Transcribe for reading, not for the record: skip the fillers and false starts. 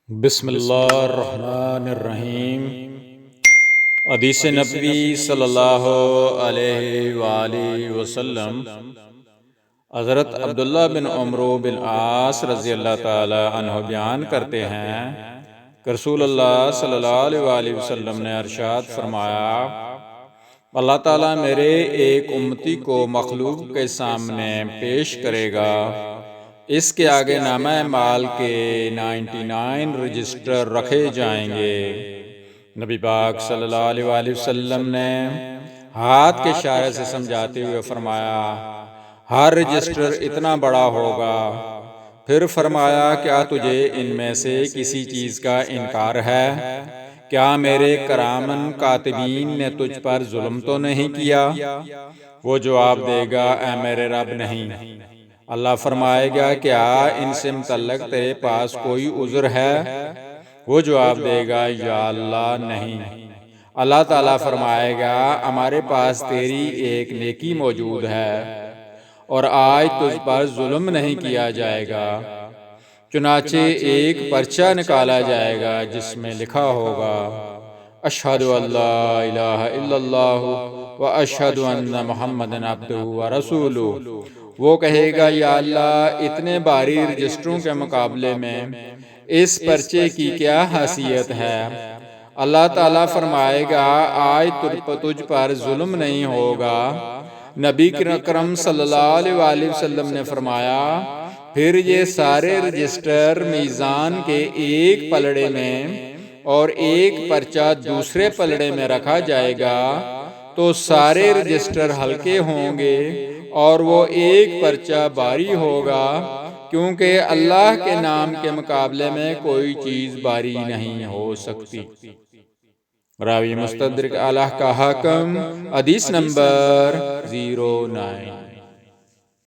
بسم اللہ الرحمن الرحیم۔ حدیث نبوی صلی اللہ علیہ وآلہ وسلم حضرت عبداللہ بن عمرو بن عاص رضی اللہ تعالی عنہ بیان کرتے ہیں کہ رسول اللہ صلی اللہ علیہ وآلہ وسلم نے ارشاد فرمایا، اللہ تعالیٰ میرے ایک امتی کو مخلوق کے سامنے پیش کرے گا، اس کے آگے نامہ اعمال کے 99 رجسٹر رکھے جائیں گے۔ نبی پاک صلی اللہ علیہ وآلہ وسلم نے ہاتھ کے اشارے سے سمجھاتے ہوئے فرمایا، ہر رجسٹر اتنا بڑا ہوگا۔ پھر فرمایا، کیا تجھے ان میں سے کسی چیز کا انکار ہے؟ کیا میرے کرامن کاتبین نے تجھ پر ظلم تو نہیں کیا؟ وہ جواب دے گا، اے میرے رب نہیں۔ اللہ فرمائے گا، کیا ان سے متعلق تیرے پاس کوئی عذر ہے؟ وہ جواب دے گا، یا اللہ نہیں۔ اللہ تعالیٰ فرمائے گا، ہمارے پاس تیری ایک نیکی موجود ہے اور آج تجھ پر ظلم نہیں کیا جائے گا۔ چنانچہ ایک پرچہ نکالا جائے گا جس میں لکھا ہوگا، اشہد ان لا الہ الا اللہ و اشہد ان محمد عبدہ و رسولہ۔ وہ کہے گا، یا اللہ، اتنے بھاری رجسٹروں کے مقابلے میں اس پرچے کی کیا حیثیت ہے؟ اللہ تعالیٰ فرمائے گا، آج تجھ پر ظلم نہیں ہوگا۔ نبی اکرم صلی اللہ علیہ وآلہ وسلم نے فرمایا، پھر یہ سارے رجسٹر میزان کے ایک پلڑے میں اور ایک پرچہ دوسرے پلڑے میں رکھا جائے گا تو سارے رجسٹر ہلکے ہوں گے اور وہ ایک پرچہ بھاری ہوگا، کیونکہ اللہ کے نام کے مقابلے میں کوئی چیز بھاری نہیں ہو سکتی۔ راوی مستدرک علیہ کا حاکم، حدیث نمبر 09۔